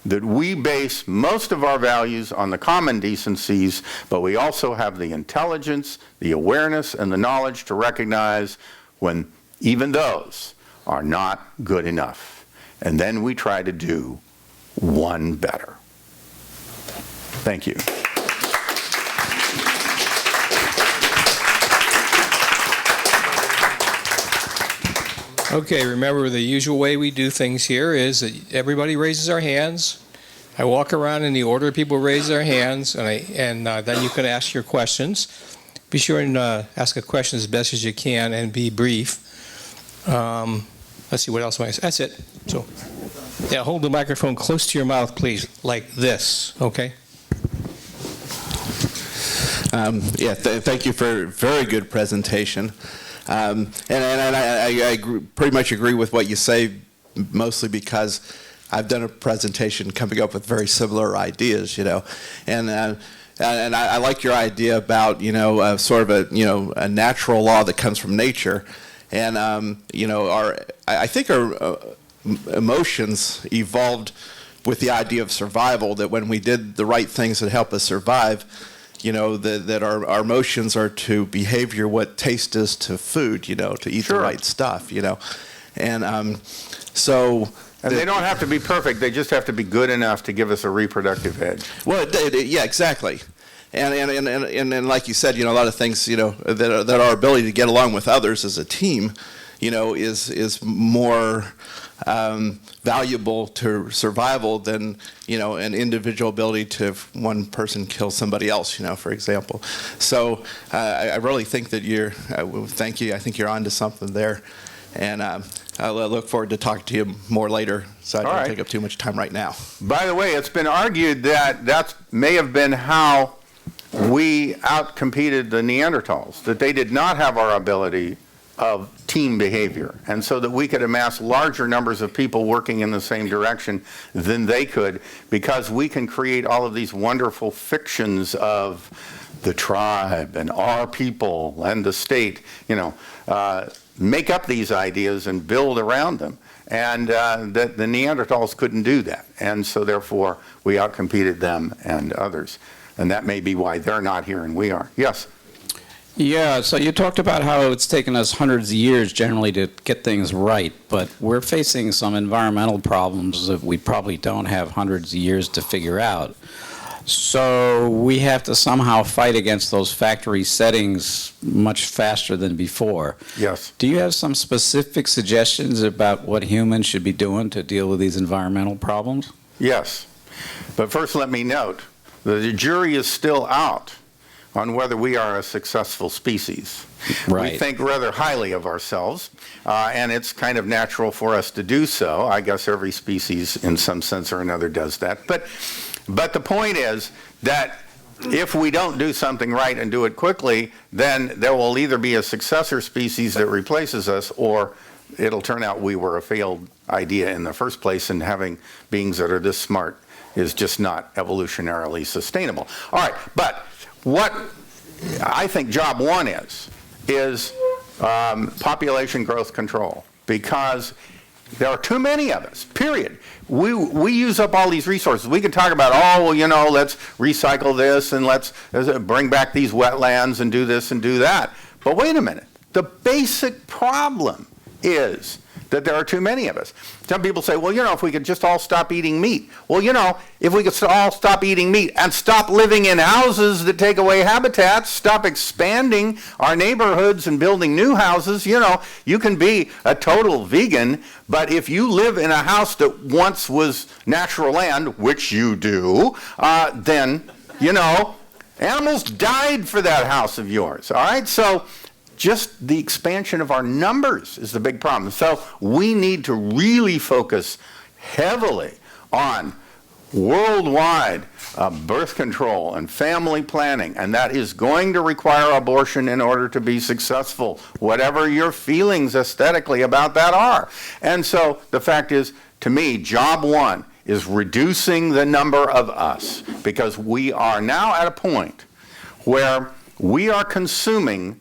That we base most of our values on the common decencies, but we also have the intelligence, the awareness, and the knowledge to recognize when even those are not good enough. And then we try to do one better. Thank you. Okay, remember the usual way we do things here is that everybody raises their hands. I walk around in the order people raise their hands, and then you can ask your questions. Be sure and ask a question as best as you can and be brief. Let's see, what else am I saying? That's it. So, yeah, hold the microphone close to your mouth, please, like this, okay? Thank you for a very good presentation. And I pretty much agree with what you say, mostly because I've done a presentation coming up with very similar ideas, and I like your idea about, sort of a natural law that comes from nature, and I think our emotions evolved with the idea of survival, that when we did the right things that help us survive, that our emotions are to behavior what taste is to food, to eat the right stuff, and so. And they don't have to be perfect, they just have to be good enough to give us a reproductive edge. Well, yeah, exactly. And like you said, a lot of things, that our ability to get along with others as a team, is more valuable to survival than, an individual ability to, if one person kills somebody else, for example. So I really think that thank you. I think you're onto something there. And I look forward to talking to you more later, so I don't take up too much time right now. By the way, it's been argued that may have been how we outcompeted the Neanderthals, that they did not have our ability of team behavior, and so that we could amass larger numbers of people working in the same direction than they could, because we can create all of these wonderful fictions of the tribe and our people and the state, make up these ideas and build around them. And the Neanderthals couldn't do that. And so therefore, we outcompeted them and others. And that may be why they're not here and we are. Yes? Yeah, so you talked about how it's taken us hundreds of years generally to get things right, but we're facing some environmental problems that we probably don't have hundreds of years to figure out. So we have to somehow fight against those factory settings much faster than before. Yes. Do you have some specific suggestions about what humans should be doing to deal with these environmental problems? Yes. But first let me note that the jury is still out on whether we are a successful species. Right. We think rather highly of ourselves, and it's kind of natural for us to do so. I guess every species in some sense or another does that. But the point is that if we don't do something right and do it quickly, then there will either be a successor species that replaces us, or it'll turn out we were a failed idea in the first place, and having beings that are this smart is just not evolutionarily sustainable. All right, but what I think job one is population growth control, because there are too many of us, period. We use up all these resources. We can talk about, oh, well, you know, let's recycle this and let's bring back these wetlands and do this and do that. But wait a minute. The basic problem is that there are too many of us. Some people say, well, you know, if we could just all stop eating meat. Well, you know, if we could all stop eating meat and stop living in houses that take away habitats, stop expanding our neighborhoods and building new houses, you know, you can be a total vegan, but if you live in a house that once was natural land, which you do, then, you know, animals died for that house of yours, all right? So just the expansion of our numbers is the big problem. So we need to really focus heavily on worldwide birth control and family planning, and that is going to require abortion in order to be successful, whatever your feelings aesthetically about that are. And so the fact is, to me, job one is reducing the number of us, because we are now at a point where we are consuming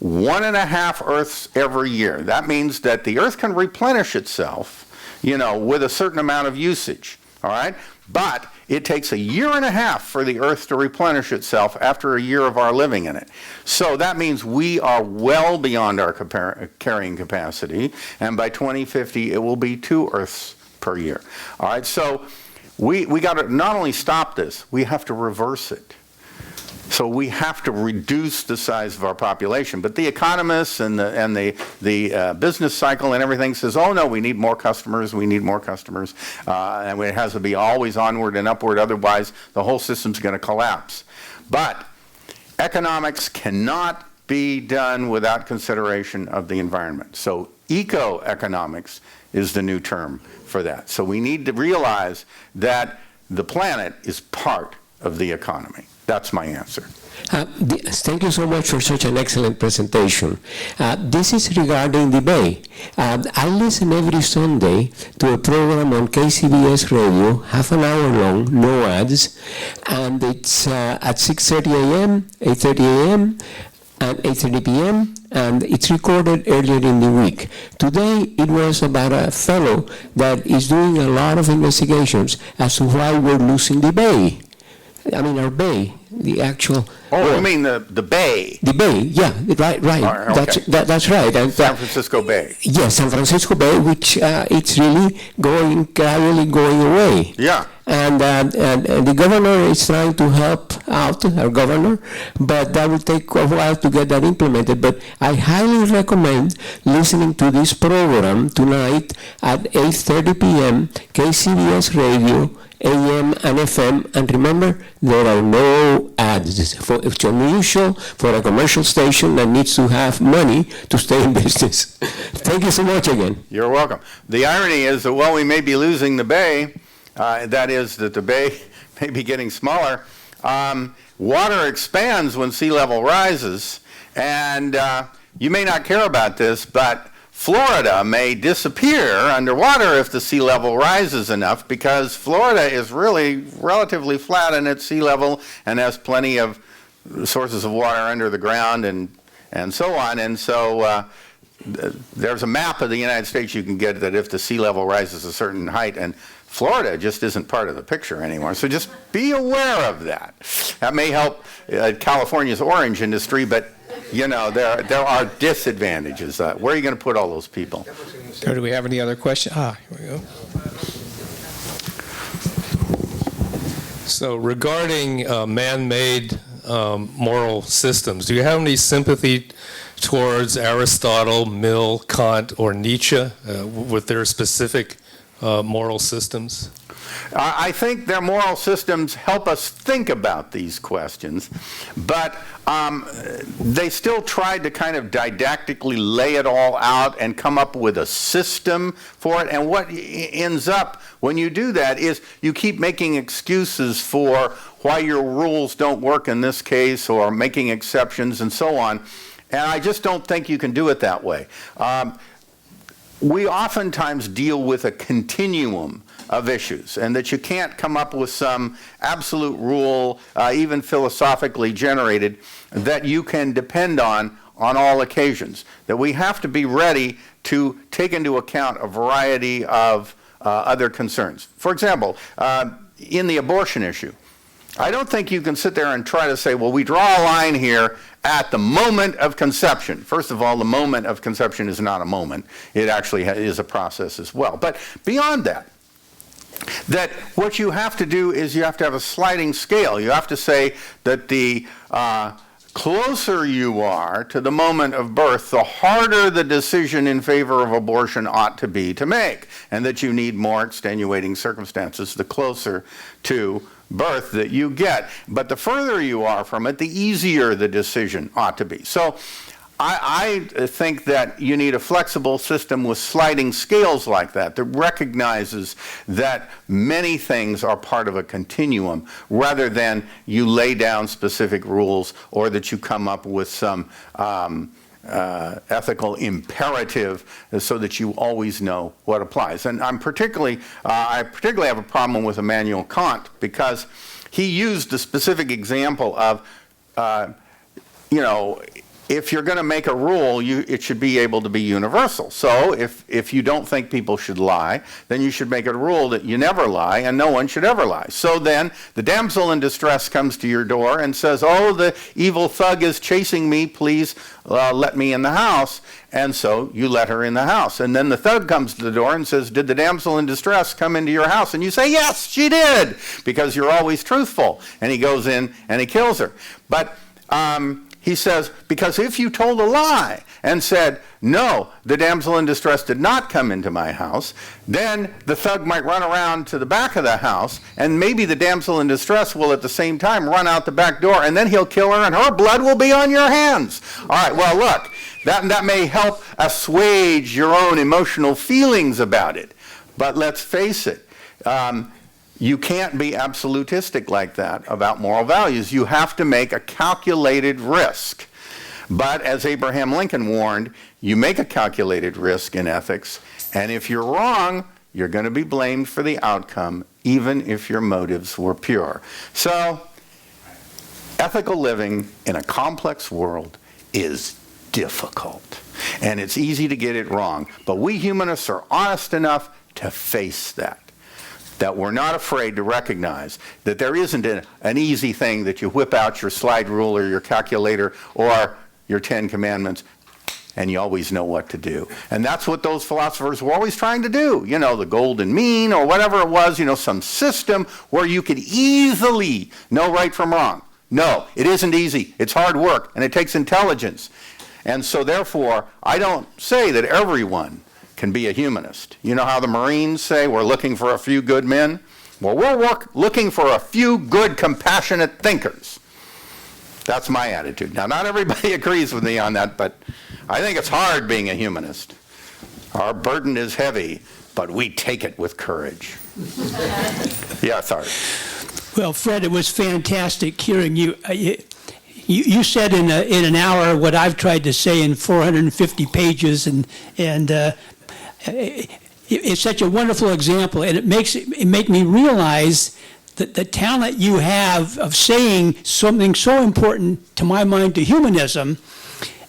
1.5 Earths every year. That means that the Earth can replenish itself, you know, with a certain amount of usage, all right? But it takes 1.5 years for the Earth to replenish itself after a year of our living in it. So that means we are well beyond our carrying capacity, and by 2050 it will be 2 Earths per year, all right? So we got to not only stop this, we have to reverse it. So we have to reduce the size of our population. But the economists and the business cycle and everything says, oh no, we need more customers, we need more customers. And it has to be always onward and upward, otherwise the whole system's going to collapse. But economics cannot be done without consideration of the environment. So eco-economics is the new term for that. So we need to realize that the planet is part of the economy. That's my answer. Thank you so much for such an excellent presentation. This is regarding the Bay. I listen every Sunday to a program on KCBS radio, half an hour long, no ads, and it's at 6:30 a.m., 8:30 a.m., and 8:30 p.m., and it's recorded earlier in the week. Today, it was about a fellow that is doing a lot of investigations as to why we're losing the Bay. I mean, our bay, the actual... Oh, you mean the bay? The bay, yeah, right. Okay. That's right. And, San Francisco Bay. Yes, San Francisco Bay, which it's really gradually going away. Yeah. And the governor is trying to help out, our governor, but that will take a while to get that implemented. But I highly recommend listening to this program tonight at 8:30 p.m., KCBS Radio, AM and FM, and remember, there are no ads. It's unusual for a commercial station that needs to have money to stay in business. Thank you so much again. You're welcome. The irony is that while we may be losing the bay, that is that the bay may be getting smaller, water expands when sea level rises, and you may not care about this, but Florida may disappear underwater if the sea level rises enough, because Florida is really relatively flat in its sea level and has plenty of sources of water under the ground and so on. And so there's a map of the United States you can get that if the sea level rises a certain height, and Florida just isn't part of the picture anymore. So just be aware of that. That may help California's orange industry, but you know, there are disadvantages. Where are you going to put all those people? Do we have any other questions? Here we go. So regarding man-made moral systems, do you have any sympathy towards Aristotle, Mill, Kant, or Nietzsche with their specific moral systems? I think their moral systems help us think about these questions, but they still tried to kind of didactically lay it all out and come up with a system for it. And what ends up when you do that is you keep making excuses for why your rules don't work in this case, or making exceptions and so on. And I just don't think you can do it that way. we oftentimes deal with a continuum of issues, and that you can't come up with some absolute rule, even philosophically generated, that you can depend on all occasions. That we have to be ready to take into account a variety of other concerns. For example, in the abortion issue, I don't think you can sit there and try to say, well, we draw a line here at the moment of conception. First of all, the moment of conception is not a moment. It actually is a process as well. But beyond that, that what you have to do is you have to have a sliding scale. You have to say that the closer you are to the moment of birth, the harder the decision in favor of abortion ought to be to make, and that you need more extenuating circumstances the closer to birth that you get. But the further you are from it, the easier the decision ought to be. So I think that you need a flexible system with sliding scales like that recognizes that many things are part of a continuum, rather than you lay down specific rules or that you come up with some ethical imperative so that you always know what applies. And I particularly have a problem with Immanuel Kant, because he used the specific example of, if you're going to make a rule, it should be able to be universal. So if you don't think people should lie, then you should make it a rule that you never lie and no one should ever lie. So then the damsel in distress comes to your door and says, oh, the evil thug is chasing me, please let me in the house. And so you let her in the house. And then the thug comes to the door and says, did the damsel in distress come into your house? And you say, yes, she did, because you're always truthful. And he goes in and he kills her. But he says, because if you told a lie and said, no, the damsel in distress did not come into my house, then the thug might run around to the back of the house, and maybe the damsel in distress will at the same time run out the back door, and then he'll kill her, and her blood will be on your hands. All right, well, look, that may help assuage your own emotional feelings about it. But let's face it, you can't be absolutistic like that about moral values. You have to make a calculated risk. But as Abraham Lincoln warned, you make a calculated risk in ethics, and if you're wrong, you're going to be blamed for the outcome, even if your motives were pure. So, ethical living in a complex world is difficult, and it's easy to get it wrong. But we humanists are honest enough to face that we're not afraid to recognize that there isn't an easy thing that you whip out your slide rule or your calculator or your 10 Commandments and you always know what to do. And that's what those philosophers were always trying to do. The golden mean or whatever it was, some system where you could easily know right from wrong. No, it isn't easy. It's hard work and it takes intelligence. And so therefore, I don't say that everyone can be a humanist. You know how the Marines say we're looking for a few good men? Well, we're looking for a few good, compassionate thinkers. That's my attitude. Now, not everybody agrees with me on that, but I think it's hard being a humanist. Our burden is heavy, but we take it with courage. Yeah, sorry. Well, Fred, it was fantastic hearing you. You said in an hour what I've tried to say in 450 pages, and it's such a wonderful example, and it make me realize that the talent you have of saying something so important to my mind to humanism.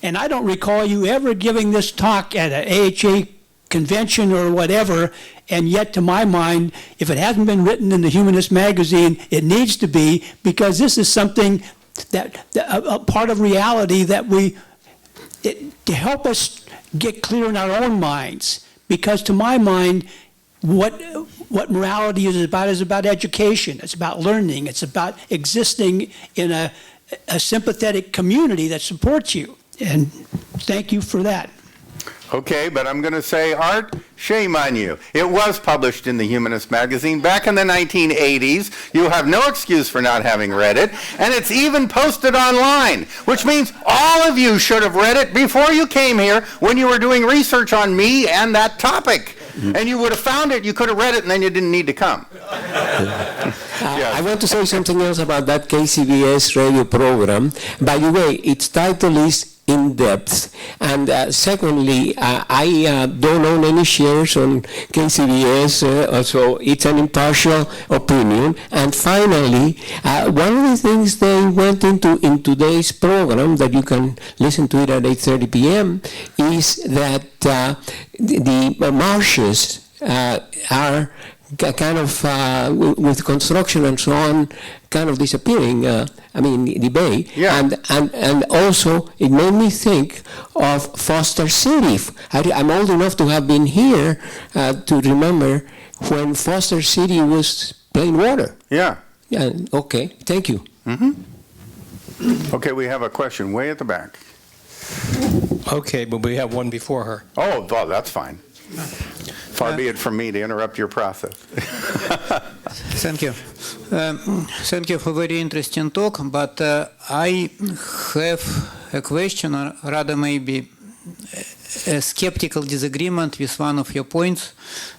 And I don't recall you ever giving this talk at an AHA convention or whatever, and yet to my mind, if it hasn't been written in the Humanist magazine, it needs to be, because this is something that a part of reality that to help us get clear in our own minds. Because to my mind, what morality is about education. It's about learning. It's about existing in a sympathetic community that supports you. And thank you for that. Okay, but I'm going to say, Art, shame on you. It was published in the Humanist magazine back in the 1980s. You have no excuse for not having read it. And it's even posted online, which means all of you should have read it before you came here when you were doing research on me and that topic. And you would have found it, you could have read it, and then you didn't need to come. I want to say something else about that KCBS radio program. By the way, its title is in depth. And secondly, I don't own any shares on KCBS, so it's an impartial opinion. And finally, one of the things they went into in today's program, that you can listen to it at 8:30 p.m., is that the marshes are kind of, with construction and so on, kind of disappearing, the bay. Yeah. And also, it made me think of Foster City. I'm old enough to have been here to remember when Foster City was plain water. Yeah. Yeah, okay, thank you. Okay, we have a question way at the back. Okay, but we have one before her. Oh, well, that's fine. Far be it from me to interrupt your process. Thank you. Thank you for very interesting talk, but I have a question, or rather maybe a skeptical disagreement with one of your points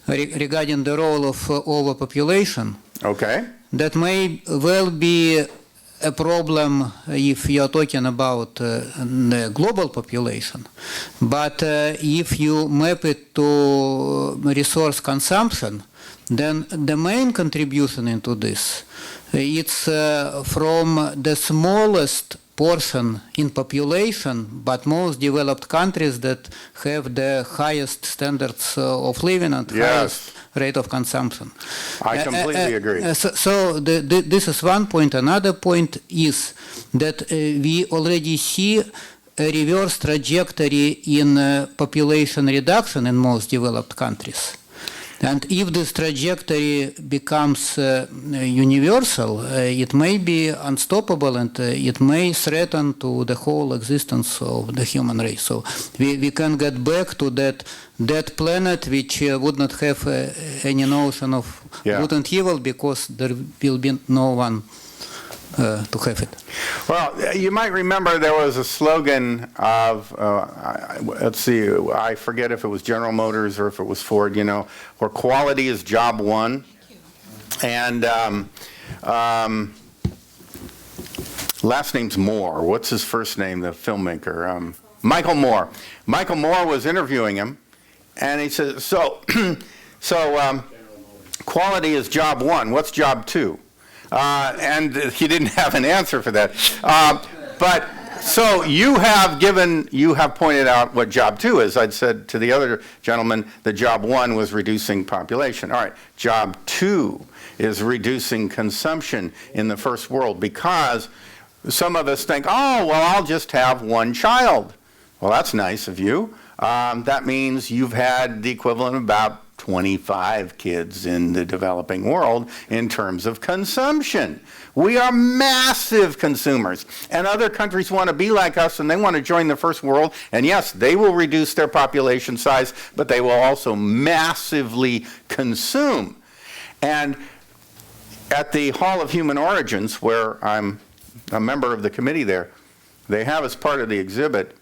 regarding the role of overpopulation. Okay. That may well be a problem if you're talking about the global population, but if you map it to resource consumption, then the main contribution into this, it's from the smallest portion in population, but most developed countries that have the highest standards of living and highest rate of consumption. I completely agree. So this is one point. Another point is that we already see a reverse trajectory in population reduction in most developed countries. And if this trajectory becomes universal, it may be unstoppable, and it may threaten to the whole existence of the human race. So we can get back to that planet which would not have any notion of good and evil, because there will be no one to have it. Well, you might remember there was a slogan of, let's see, I forget if it was General Motors or if it was Ford, where quality is job one. And last name's Moore. What's his first name, the filmmaker? Michael Moore. Michael Moore was interviewing him, and he said, so quality is job one. What's job two? And he didn't have an answer for that. But so you have pointed out what job two is. I'd said to the other gentleman that job one was reducing population. All right, job two is reducing consumption in the first world, because some of us think, oh, well, I'll just have one child. Well, that's nice of you. That means you've had the equivalent of about 25 kids in the developing world in terms of consumption. We are massive consumers, and other countries want to be like us, and they want to join the first world, and yes, they will reduce their population size, but they will also massively consume. And at the Hall of Human Origins, where I'm a member of the committee there, they have as part of the exhibit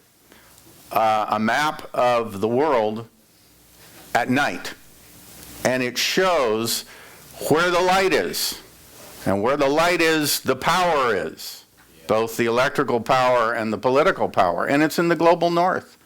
a map of the world at night. And it shows where the light is. And where the light is, the power is. Both the electrical power and the political power. And it's in the global north.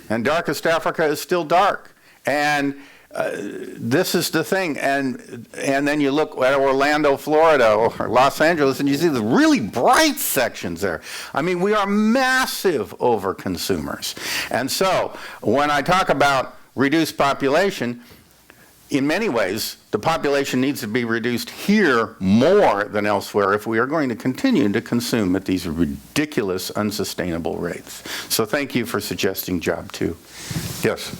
And darkest Africa is still dark. And this is the thing. And then you look at Orlando, Florida, or Los Angeles, and you see the really bright sections there. I mean, we are massive overconsumers. And so when I talk about reduced population, in many ways, the population needs to be reduced here more than elsewhere if we are going to continue to consume at these ridiculous, unsustainable rates. So thank you for suggesting job two. Yes.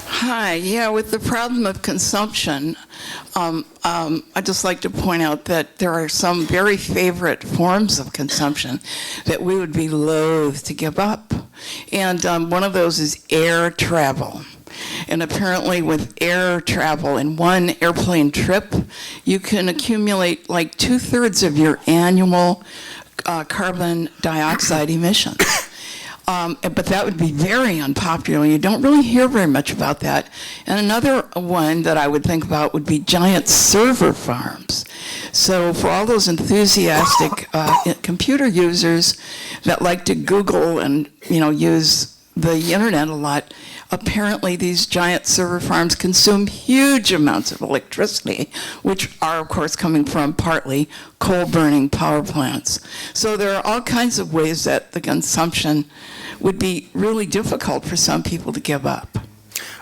Hi. Yeah, with the problem of consumption, I'd just like to point out that there are some very favorite forms of consumption that we would be loath to give up. And one of those is air travel. And apparently with air travel in one airplane trip, you can accumulate like 2/3 of your annual carbon dioxide emissions. But that would be very unpopular. You don't really hear very much about that. And another one that I would think about would be giant server farms. So for all those enthusiastic computer users that like to Google and, use the internet a lot, apparently these giant server farms consume huge amounts of electricity, which are, of course, coming from partly coal-burning power plants. So there are all kinds of ways that the consumption would be really difficult for some people to give up.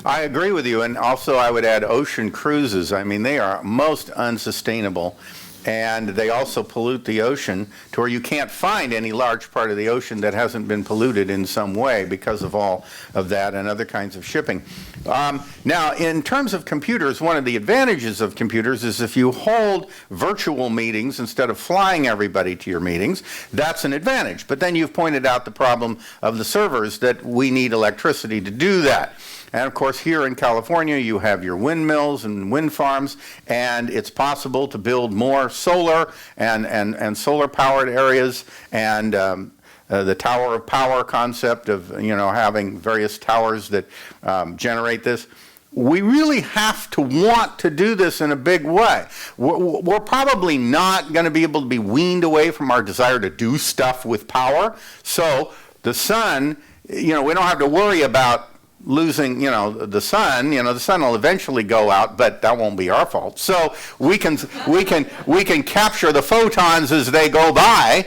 I agree with you, and also I would add ocean cruises. I mean, they are most unsustainable, and they also pollute the ocean to where you can't find any large part of the ocean that hasn't been polluted in some way because of all of that and other kinds of shipping. Now, in terms of computers, one of the advantages of computers is if you hold virtual meetings instead of flying everybody to your meetings, that's an advantage. But then you've pointed out the problem of the servers, that we need electricity to do that. And of course, here in California, you have your windmills and wind farms, and it's possible to build more solar and solar-powered areas, and the tower of power concept of, having various towers that generate this. We really have to want to do this in a big way. We're probably not going to be able to be weaned away from our desire to do stuff with power. So the sun, we don't have to worry about losing, the sun. The sun will eventually go out, but that won't be our fault. So we can capture the photons as they go by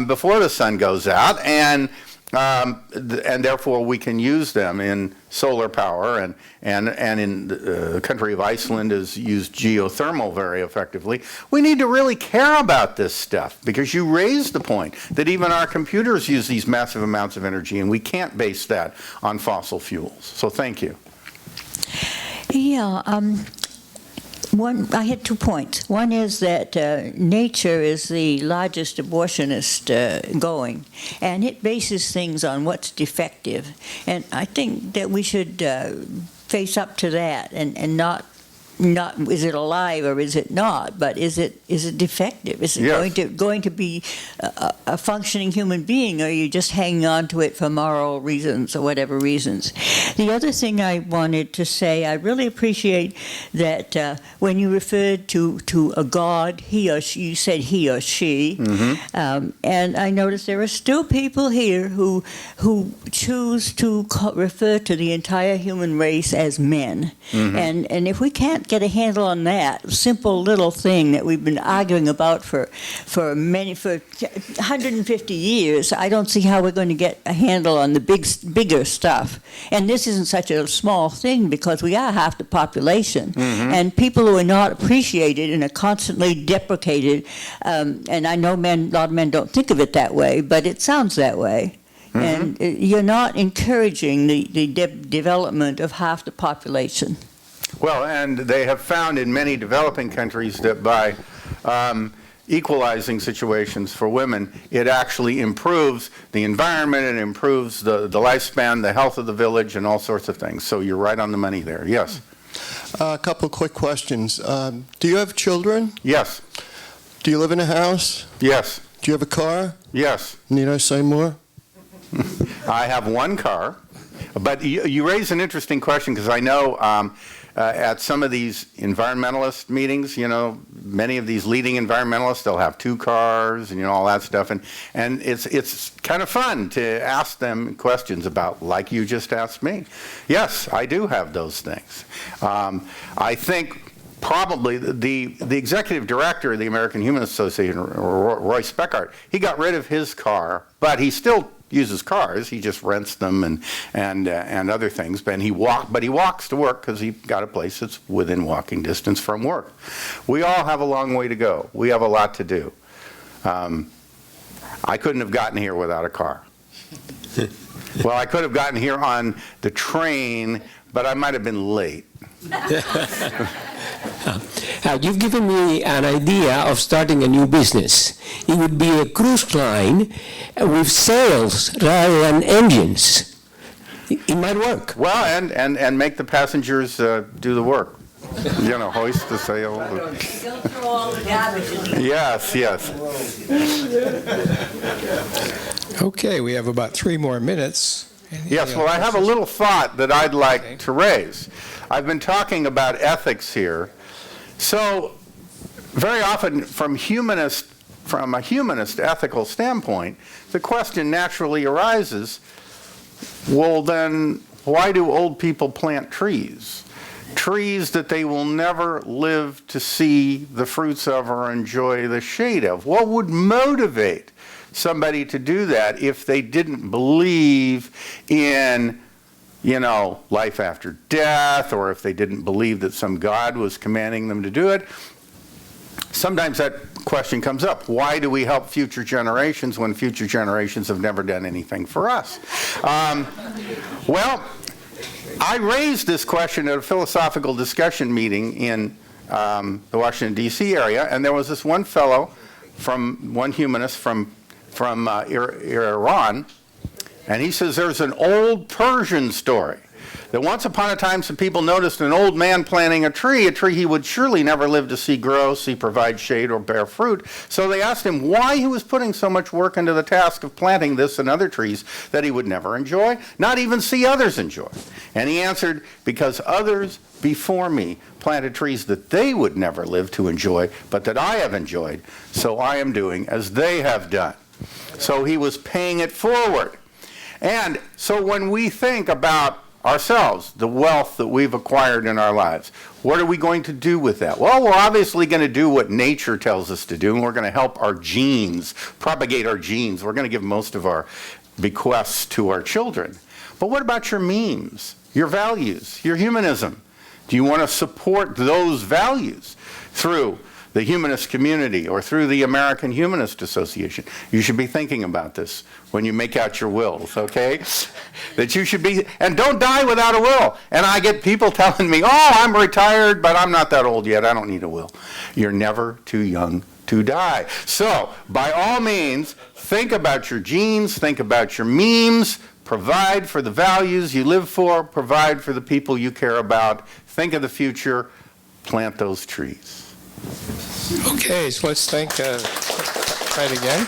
before the sun goes out, and therefore we can use them in solar power, and in the country of Iceland has used geothermal very effectively. We need to really care about this stuff, because you raised the point that even our computers use these massive amounts of energy, and we can't base that on fossil fuels. So thank you. Yeah, I had 2 points. One is that nature is the largest abortionist going, and it bases things on what's defective. And I think that we should face up to that and not is it alive or is it not, but is it defective? Is it Yes. going to be a functioning human being, or are you just hanging on to it for moral reasons or whatever reasons? The other thing I wanted to say, I really appreciate that when you referred to a God, he or she, you said he or she, and I noticed there are still people here who choose to refer to the entire human race as men, and if we can't get a handle on that simple little thing that we've been arguing about for 150 years, I don't see how we're going to get a handle on the bigger stuff. And this isn't such a small thing, because we are half the population, and people who are not appreciated and are constantly deprecated. And I know a lot of men don't think of it that way, but it sounds that way. And you're not encouraging the development of half the population. Well, and they have found in many developing countries that by equalizing situations for women, it actually improves the environment, and improves the lifespan, the health of the village, and all sorts of things. So you're right on the money there. Yes. A couple quick questions. Do you have children? Yes. Do you live in a house? Yes. Do you have a car? Yes. Need I say more? I have one car. But you raise an interesting question, because I know at some of these environmentalist meetings, many of these leading environmentalists, they'll have 2 cars and all that stuff, and it's kind of fun to ask them questions about, like you just asked me. Yes, I do have those things. I think probably the executive director of the American Humanist Association, Roy Speckart, he got rid of his car, but he still uses cars. He just rents them and other things. But he walks to work, because he got a place that's within walking distance from work. We all have a long way to go. We have a lot to do. I couldn't have gotten here without a car. Well, I could have gotten here on the train, but I might have been late. You've given me an idea of starting a new business. It would be a cruise line with sails rather than engines. It might work. Well, and make the passengers do the work. Hoist the sail. Don't throw all the garbage in. Yes, yes. Okay, we have about 3 more minutes. Yes, well, I have a little thought that I'd like to raise. I've been talking about ethics here. So very often from a humanist ethical standpoint, the question naturally arises, well then, why do old people plant trees? Trees that they will never live to see the fruits of or enjoy the shade of. What would motivate somebody to do that if they didn't believe in, life after death, or if they didn't believe that some God was commanding them to do it? Sometimes that question comes up. Why do we help future generations when future generations have never done anything for us? Well, I raised this question at a philosophical discussion meeting in the Washington, D.C. area, and there was this one fellow, one humanist from Iran, and he says there's an old Persian story that once upon a time some people noticed an old man planting a tree he would surely never live to see grow, provide shade, or bear fruit. So they asked him why he was putting so much work into the task of planting this and other trees that he would never enjoy, not even see others enjoy. And he answered, because others before me planted trees that they would never live to enjoy, but that I have enjoyed, so I am doing as they have done. So he was paying it forward. And so when we think about ourselves, the wealth that we've acquired in our lives, what are we going to do with that? Well, we're obviously going to do what nature tells us to do, and we're going to help our genes, propagate our genes. We're going to give most of our bequests to our children. But what about your memes, your values, your humanism? Do you want to support those values through the humanist community or through the American Humanist Association? You should be thinking about this when you make out your wills, okay? That you should be, and don't die without a will. And I get people telling me, oh, I'm retired, but I'm not that old yet, I don't need a will. You're never too young to die. So, by all means, think about your genes, think about your memes, provide for the values you live for, provide for the people you care about, think of the future, plant those trees. Okay, so let's try it again.